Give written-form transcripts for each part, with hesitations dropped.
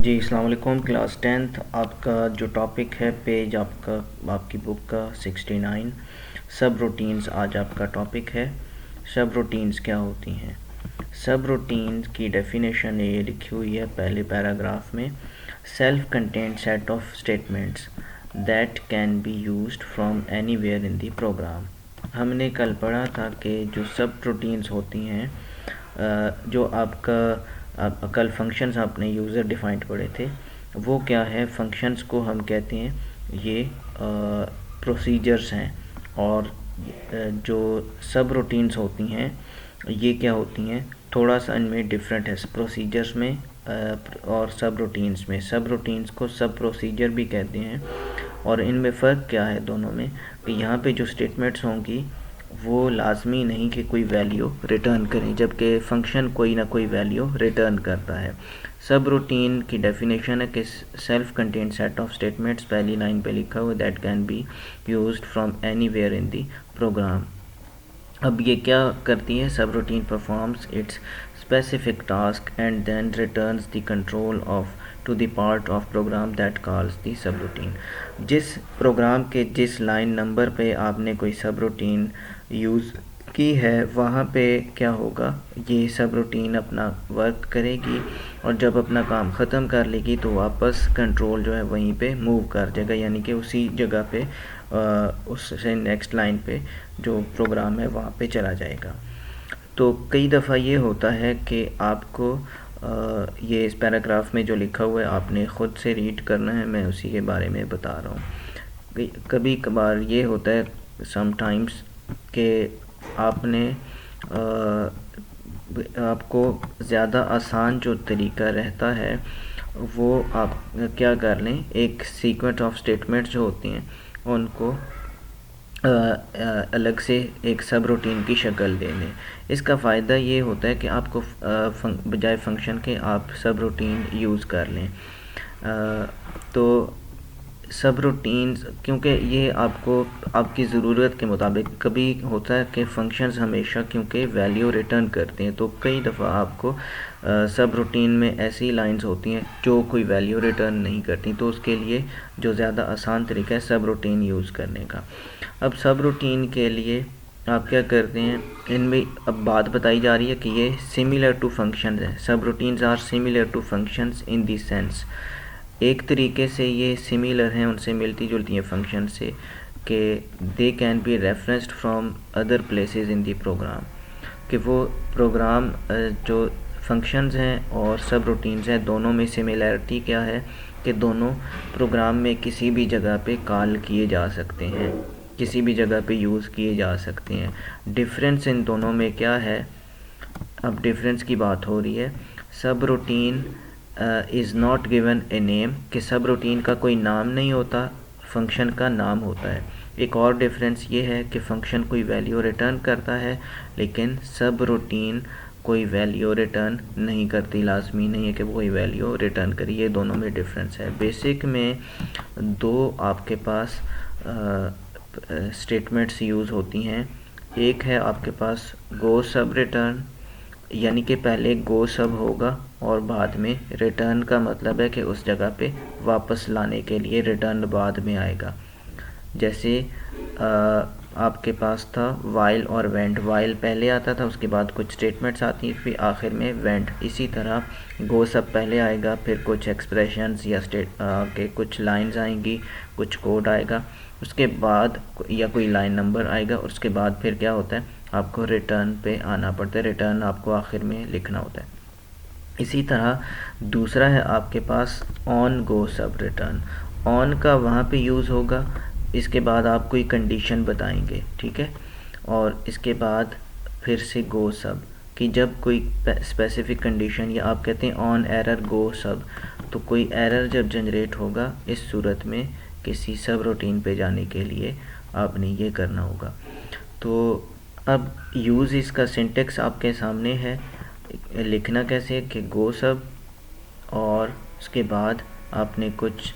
जी अस्सलाम वालेकुम। Class 10th आपका जो टॉपिक है पेज आपकी बुक का 69 सब रूटीन्स आज आपका टॉपिक है। सब रूटीन्स क्या होती हैं? सब रूटीन्स की डेफिनेशन ये लिखी हुई है पहले पैराग्राफ में। Self content set of statements that can be used from anywhere in the program. हमने कल पढ़ा था कि जो सब रूटीन्स होती हैं जो आपका कल फंक्शंस आपने यूज़र डिफाइंड पढ़े थे, वो क्या है? फंक्शंस को हम कहते हैं ये प्रोसीजर्स हैं। और जो सब रूटीन्स होती हैं ये क्या होती हैं? थोड़ा सा इनमें डिफरेंट है प्रोसीजर्स में और सब रूटीन्स में। सब रूटीन्स को सब प्रोसीजर भी कहते हैं। और इनमें फ़र्क क्या है दोनों में कि यहाँ पे जो स्टेटमेंट्स होंगी वो लाजमी नहीं कि कोई वैल्यू रिटर्न करें, जबकि फ़ंक्शन कोई ना कोई वैल्यू रिटर्न करता है। सब रूटीन की डेफिनेशन है कि self content set of statements, पहली लाइन पे लिखा हुआ that can be used from anywhere in the program. अब ये क्या करती है? Subroutine performs its specific task and then returns the control of to the part of program that calls the subroutine. जिस program के जिस line number पे आपने कोई सब रूटीन यूज़ की है वहाँ पे क्या होगा? ये सब रूटीन अपना वर्क करेगी और जब अपना काम ख़त्म कर लेगी तो वापस कंट्रोल जो है वहीं पे मूव कर जाएगा, यानी कि उसी जगह पे उससे नेक्स्ट लाइन पे जो प्रोग्राम है वहाँ पे चला जाएगा। तो कई दफ़ा ये होता है कि आपको ये इस पैराग्राफ में जो लिखा हुआ है आपने ख़ुद से रीड करना है, मैं उसी के बारे में बता रहा हूँ। कभी कभार ये होता है समटाइम्स कि आपने आपको ज़्यादा आसान जो तरीका रहता है वो आप क्या कर लें, एक सीक्वेंस ऑफ स्टेटमेंट्स जो होती हैं उनको अलग से एक सब रूटीन की शक्ल दे लें। इसका फ़ायदा ये होता है कि आपको बजाय फंक्शन के आप सब रूटीन यूज़ कर लें। तो सब रूटीन्स क्योंकि ये आपको आपकी ज़रूरत के मुताबिक, कभी होता है कि फंक्शंस हमेशा क्योंकि वैल्यू रिटर्न करते हैं, तो कई दफ़ा आपको सब रूटीन में ऐसी लाइंस होती हैं जो कोई वैल्यू रिटर्न नहीं करती, तो उसके लिए जो ज़्यादा आसान तरीका है सब रूटीन यूज़ करने का। अब सब रूटीन के लिए आप क्या करते हैं, इनमें अब बात बताई जा रही है कि ये सिमिलर टू फंक्शंस है। Subroutines are similar to functions in this sense, एक तरीके से ये सिमिलर हैं, उनसे मिलती जुलती हैं फंक्शन से, कि they can be referenced from other places in the program, कि वो प्रोग्राम जो फंक्शंस हैं और सब रूटीन्स हैं दोनों में सिमिलरिटी क्या है कि दोनों प्रोग्राम में किसी भी जगह पे कॉल किए जा सकते हैं, किसी भी जगह पे यूज़ किए जा सकते हैं। डिफरेंस इन दोनों में क्या है? अब डिफरेंस की बात हो रही है। सब routine is not given a name, कि सब रूटीन का कोई नाम नहीं होता, फंक्शन का नाम होता है। एक और डिफरेंस ये है कि फंक्शन कोई वैल्यू रिटर्न करता है लेकिन सब रूटीन कोई वैल्यू रिटर्न नहीं करती, लाजमी नहीं है कि वो कोई वैल्यू रिटर्न करी। ये दोनों में डिफरेंस है। बेसिक में दो आपके पास स्टेटमेंट्स यूज़ होती हैं। एक है आपके पास गो सब रिटर्न, यानी कि पहले गो सब होगा और बाद में रिटर्न का मतलब है कि उस जगह पे वापस लाने के लिए रिटर्न बाद में आएगा। जैसे आपके पास था वाइल और वेंट, वाइल पहले आता था, उसके बाद कुछ स्टेटमेंट्स आती हैं, फिर आखिर में वेंट। इसी तरह गो सब पहले आएगा, फिर कुछ एक्सप्रेशंस या के कुछ लाइंस आएंगी, कुछ कोड आएगा, उसके बाद या कोई लाइन नंबर आएगा, उसके बाद फिर क्या होता है, आपको रिटर्न पे आना पड़ता है, रिटर्न आपको आखिर में लिखना होता है। इसी तरह दूसरा है आपके पास ऑन गो सब रिटर्न। ऑन का वहाँ पे यूज़ होगा, इसके बाद आप कोई कंडीशन बताएंगे, ठीक है, और इसके बाद फिर से गो सब, कि जब कोई स्पेसिफिक कंडीशन या आप कहते हैं ऑन एरर गो सब, तो कोई एरर जब जनरेट होगा इस सूरत में किसी सब रूटीन पे जाने के लिए आपने ये करना होगा। तो अब यूज़ इसका सिंटेक्स आपके सामने है, लिखना कैसे है कि गो सब और उसके बाद आपने कुछ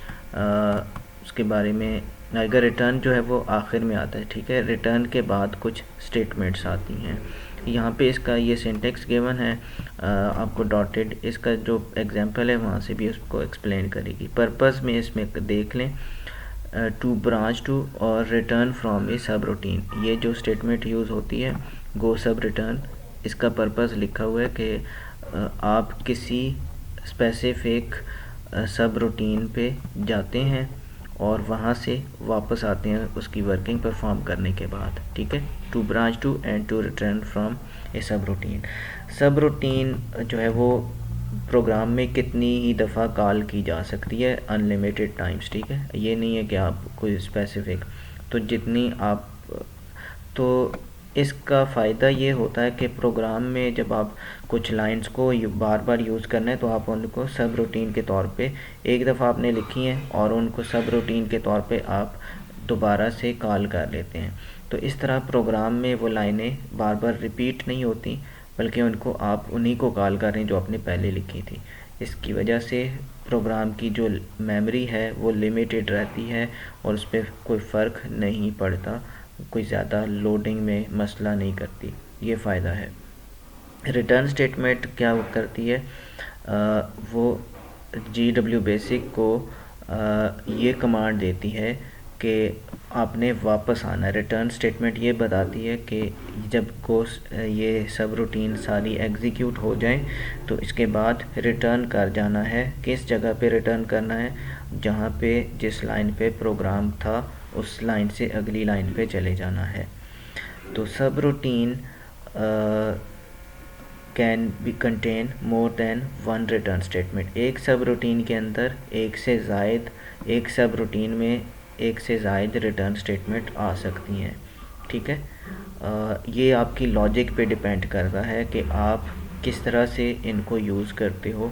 उसके बारे में, अगर रिटर्न जो है वो आखिर में आता है, ठीक है, रिटर्न के बाद कुछ स्टेटमेंट्स आती हैं। यहाँ पे इसका ये सिंटेक्स गिवन है आपको डॉटेड, इसका जो एग्जांपल है वहाँ से भी उसको एक्सप्लेन करेगी। पर्पस में इसमें देख लें, टू ब्रांच टू और रिटर्न फ्रॉम ए सब रूटीन, ये जो स्टेटमेंट यूज़ होती है गो सब रिटर्न, इसका पर्पस लिखा हुआ है कि आप किसी स्पेसिफिक सब रूटीन पे जाते हैं और वहाँ से वापस आते हैं उसकी वर्किंग परफॉर्म करने के बाद, ठीक है। To branch to and to return from a subroutine. सब रूटीन जो है वो प्रोग्राम में कितनी ही दफ़ा कॉल की जा सकती है, अनलिमिटेड टाइम्स, ठीक है। ये नहीं है कि आप कोई स्पेसिफिक, तो जितनी आप, तो इसका फ़ायदा ये होता है कि प्रोग्राम में जब आप कुछ लाइंस को बार बार यूज़ करना है तो आप उनको सब रूटीन के तौर पे एक दफ़ा आपने लिखी हैं और उनको सब रूटीन के तौर पे आप दोबारा से कॉल कर लेते हैं। तो इस तरह प्रोग्राम में वो लाइनें बार बार रिपीट नहीं होती, बल्कि उनको आप उन्हीं को कॉल कर रहे हैं जो आपने पहले लिखी थी। इसकी वजह से प्रोग्राम की जो मेमोरी है वो लिमिटेड रहती है और उस पर कोई फ़र्क नहीं पड़ता, कोई ज़्यादा लोडिंग में मसला नहीं करती, ये फ़ायदा है। रिटर्न स्टेटमेंट क्या करती है, वो GW बेसिक को ये कमांड देती है कि आपने वापस आना है। रिटर्न स्टेटमेंट ये बताती है कि जब ये सब रूटीन सारी एग्जीक्यूट हो जाए तो इसके बाद रिटर्न कर जाना है। किस जगह पे रिटर्न करना है, जहाँ पे जिस लाइन पे प्रोग्राम था उस लाइन से अगली लाइन पे चले जाना है। तो सब routine can be contain more than one return statement. एक सब रूटीन के अंदर एक सब रूटीन में एक से ज़ायद रिटर्न स्टेटमेंट आ सकती हैं, ठीक है। ये आपकी लॉजिक पे डिपेंड करता है कि आप किस तरह से इनको यूज़ करते हो,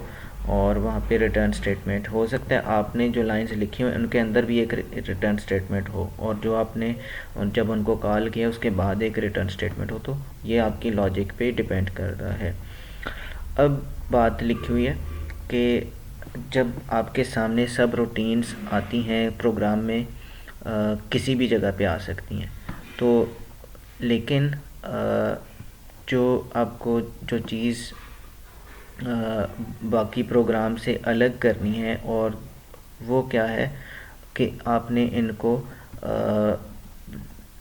और वहाँ पे रिटर्न स्टेटमेंट हो सकता है आपने जो लाइंस लिखी हुई उनके अंदर भी एक रिटर्न स्टेटमेंट हो, और जो आपने जब उनको कॉल किया उसके बाद एक रिटर्न स्टेटमेंट हो, तो ये आपकी लॉजिक पे डिपेंड करता है। अब बात लिखी हुई है कि जब आपके सामने सब रूटीन्स आती हैं प्रोग्राम में, किसी भी जगह पे आ सकती हैं, तो लेकिन जो आपको जो चीज़ बाकी प्रोग्राम से अलग करनी है, और वो क्या है कि आपने इनको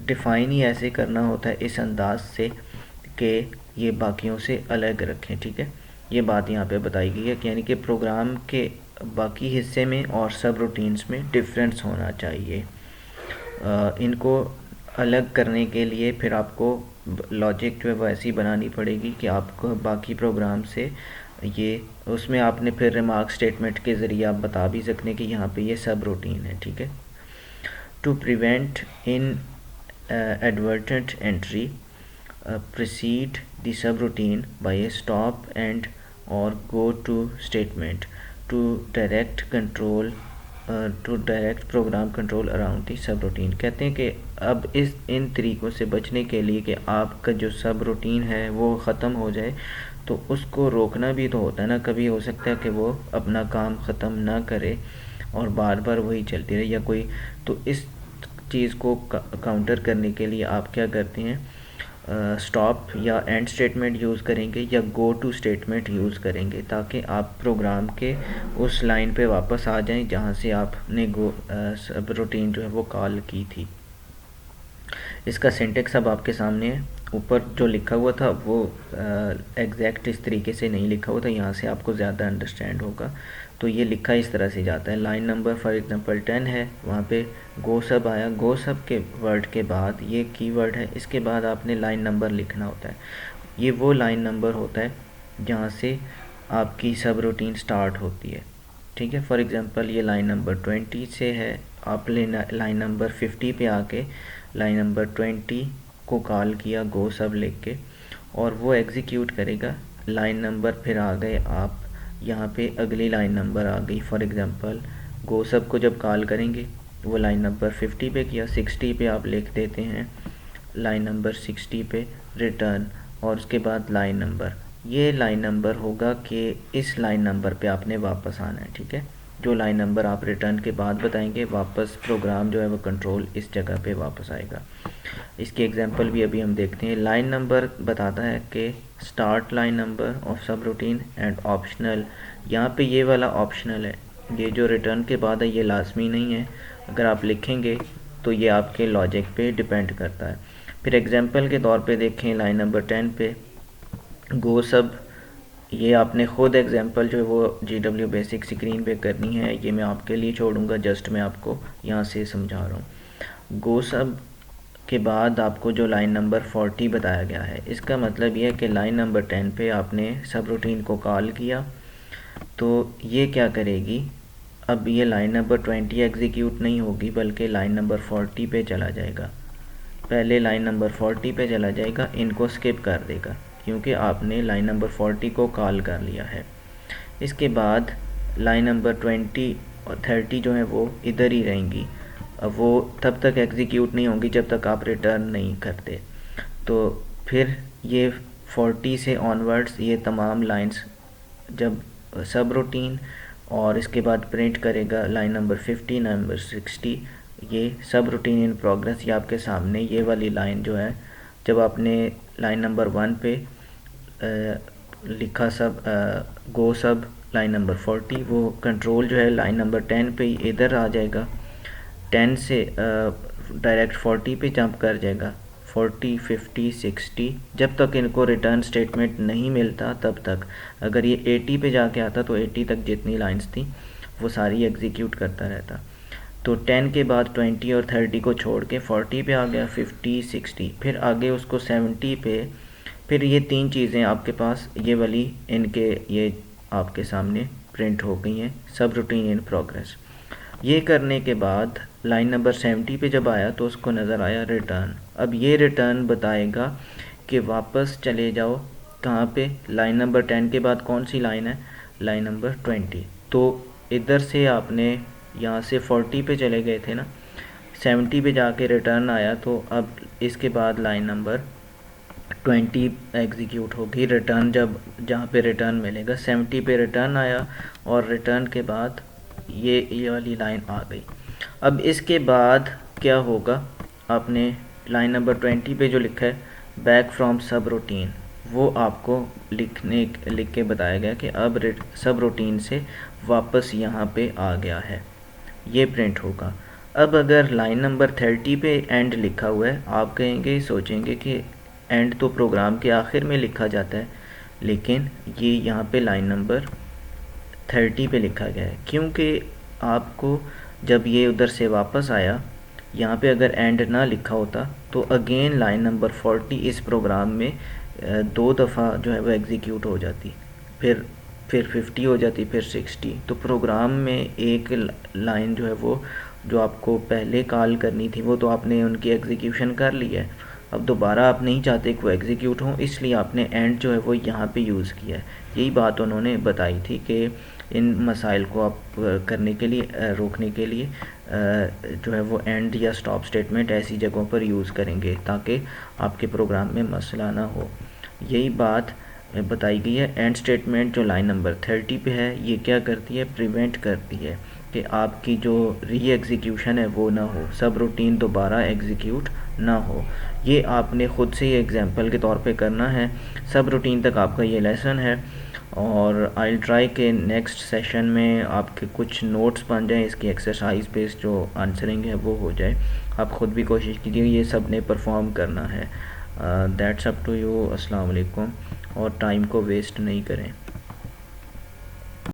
डिफ़ाइन ही ऐसे करना होता है इस अंदाज से कि ये बाकियों से अलग रखें, ठीक है। ये बात यहाँ पे बताई गई है कि यानी कि प्रोग्राम के बाकी हिस्से में और सब रूटीन्स में डिफरेंस होना चाहिए। इनको अलग करने के लिए फिर आपको लॉजिक जो है वो ऐसी बनानी पड़ेगी कि आपको बाकी प्रोग्राम से ये, उसमें आपने फिर रिमार्क स्टेटमेंट के ज़रिए आप बता भी सकते हैं कि यहाँ पे ये सब रूटीन है, ठीक है। To prevent inadvertent entry precede the subroutine by a stop and or go to statement to direct program control around the subroutine। कहते हैं कि अब इन तरीक़ों से बचने के लिए कि आपका जो सब रूटीन है वो ख़त्म हो जाए, तो उसको रोकना भी तो होता है ना। कभी हो सकता है कि वो अपना काम ख़त्म ना करे और बार बार वही चलती रहे या कोई, तो इस चीज़ को काउंटर करने के लिए आप क्या करते हैं, स्टॉप या एंड स्टेटमेंट यूज़ करेंगे या गो टू स्टेटमेंट यूज़ करेंगे, ताकि आप प्रोग्राम के उस लाइन पे वापस आ जाएं जहां से आपने सब रूटीन जो है वो कॉल की थी। इसका सिंटेक्स अब आपके सामने है। ऊपर जो लिखा हुआ था वो एग्जैक्ट इस तरीके से नहीं लिखा हुआ था, यहाँ से आपको ज़्यादा अंडरस्टैंड होगा। तो ये लिखा इस तरह से जाता है, लाइन नंबर फॉर एग्जांपल 10 है, वहाँ पे गो सब आया, गो सब के वर्ड के बाद ये कीवर्ड है, इसके बाद आपने लाइन नंबर लिखना होता है। ये वो लाइन नंबर होता है जहाँ से आपकी सब रूटीन स्टार्ट होती है, ठीक है। फॉर एग्ज़ाम्पल ये लाइन नंबर 20 से है, आपने लाइन नंबर 50 पे आके लाइन नंबर 20 को कॉल किया गो सब लिख के, और वो एग्जीक्यूट करेगा। लाइन नंबर फिर आ गए आप, यहाँ पे अगली लाइन नंबर आ गई। फॉर एग्ज़ाम्पल गो सब को जब कॉल करेंगे वो लाइन नंबर 50 पे किया, 60 पे आप लिख देते हैं लाइन नंबर 60 पे रिटर्न, और उसके बाद लाइन नंबर, ये लाइन नंबर होगा कि इस लाइन नंबर पे आपने वापस आना है, ठीक है। जो लाइन नंबर आप रिटर्न के बाद बताएंगे, वापस प्रोग्राम जो है वो कंट्रोल इस जगह पे वापस आएगा। इसकी एग्जांपल भी अभी हम देखते हैं। लाइन नंबर बताता है कि स्टार्ट लाइन नंबर ऑफ सब रूटीन एंड ऑप्शनल। यहाँ पे ये वाला ऑप्शनल है, ये जो रिटर्न के बाद है ये लाजमी नहीं है। अगर आप लिखेंगे तो ये आपके लॉजिक पे डिपेंड करता है। फिर एग्जांपल के तौर पे देखें लाइन नंबर 10 पे गो सब, ये आपने ख़ुद एग्जांपल जो है वो GW बेसिक स्क्रीन पे करनी है, ये मैं आपके लिए छोड़ूंगा, जस्ट मैं आपको यहाँ से समझा रहा हूँ। गो सब के बाद आपको जो लाइन नंबर 40 बताया गया है, इसका मतलब ये है कि लाइन नंबर 10 पे आपने सब रूटीन को कॉल किया तो ये क्या करेगी, अब ये लाइन नंबर 20 एग्जीक्यूट नहीं होगी बल्कि लाइन नंबर 40 पे चला जाएगा। पहले लाइन नंबर 40 पे चला जाएगा, इनको स्किप कर देगा क्योंकि आपने लाइन नंबर 40 को कॉल कर लिया है। इसके बाद लाइन नंबर 20 और 30 जो है वो इधर ही रहेंगी, अब वो तब तक एग्जीक्यूट नहीं होंगी जब तक आप रिटर्न नहीं करते। तो फिर ये 40 से ऑनवर्ड्स ये तमाम लाइंस जब सब रूटीन और इसके बाद प्रिंट करेगा लाइन नंबर 50 नंबर 60, ये सब रूटीन इन प्रोग्रेस, ये आपके सामने ये वाली लाइन जो है, जब आपने लाइन नंबर 1 पे लिखा सब गो सब लाइन नंबर 40, वो कंट्रोल जो है लाइन नंबर 10 पे इधर आ जाएगा, 10 से डायरेक्ट 40 पे जंप कर जाएगा, 40 50 60, जब तक इनको रिटर्न स्टेटमेंट नहीं मिलता तब तक। अगर ये 80 पे जाके आता तो 80 तक जितनी लाइंस थी वो सारी एग्जीक्यूट करता रहता। तो 10 के बाद 20 और 30 को छोड़ के 40 पे आ गया, 50 60, फिर आगे उसको 70 पे, फिर ये तीन चीज़ें आपके पास ये वाली इनके ये आपके सामने प्रिंट हो गई हैं, सब रूटीन इन प्रोग्रेस। ये करने के बाद लाइन नंबर 70 पे जब आया तो उसको नज़र आया रिटर्न। अब ये रिटर्न बताएगा कि वापस चले जाओ कहाँ पे, लाइन नंबर 10 के बाद कौन सी लाइन है, लाइन नंबर 20। तो इधर से आपने यहाँ से 40 पे चले गए थे ना, 70 पे जाके रिटर्न आया, तो अब इसके बाद लाइन नंबर 20 एग्जीक्यूट होगी। रिटर्न जब जहाँ पे रिटर्न मिलेगा 70 पे रिटर्न आया और रिटर्न के बाद ये वाली लाइन आ गई। अब इसके बाद क्या होगा, आपने लाइन नंबर 20 पे जो लिखा है बैक फ्रॉम सब रूटीन, वो आपको लिख के बताया गया कि अब सब रूटीन से वापस यहाँ पे आ गया है, ये प्रिंट होगा। अब अगर लाइन नंबर 30 पे एंड लिखा हुआ है, आप कहेंगे सोचेंगे कि एंड तो प्रोग्राम के आखिर में लिखा जाता है, लेकिन ये यहाँ पे लाइन नंबर 30 पे लिखा गया है क्योंकि आपको जब ये उधर से वापस आया, यहाँ पे अगर एंड ना लिखा होता तो अगेन लाइन नंबर 40 इस प्रोग्राम में 2 दफ़ा जो है वो एग्जीक्यूट हो जाती, फिर 50 हो जाती, फिर 60। तो प्रोग्राम में एक लाइन जो है वो जो आपको पहले कॉल करनी थी वो तो आपने उनकी एग्जीक्यूशन कर ली है, अब दोबारा आप नहीं चाहते कि वो एग्जीक्यूट हों, इसलिए आपने एंड जो है वो यहाँ पे यूज़ किया है। यही बात उन्होंने बताई थी कि इन मसाइल को आप करने के लिए रोकने के लिए जो है वो एंड या स्टॉप स्टेटमेंट ऐसी जगहों पर यूज़ करेंगे ताकि आपके प्रोग्राम में मसला ना हो। यही बात बताई गई है। एंड स्टेटमेंट जो लाइन नंबर 30 पे है, ये क्या करती है, प्रिवेंट करती है कि आपकी जो री एग्जीक्यूशन है वो ना हो, सब रूटीन दोबारा एग्जीक्यूट ना हो। ये आपने ख़ुद से ही एग्जांपल के तौर पे करना है। सब रूटीन तक आपका ये लेसन है और आई ट्राई के नेक्स्ट सेशन में आपके कुछ नोट्स बन जाएँ, इसकी एक्सरसाइज बेस्ड जो आंसरिंग है वो हो जाए। आप ख़ुद भी कोशिश कीजिए, ये सब ने परफॉर्म करना है। That's up to you. अस्सलाम वालेकुम। और टाइम को वेस्ट नहीं करें।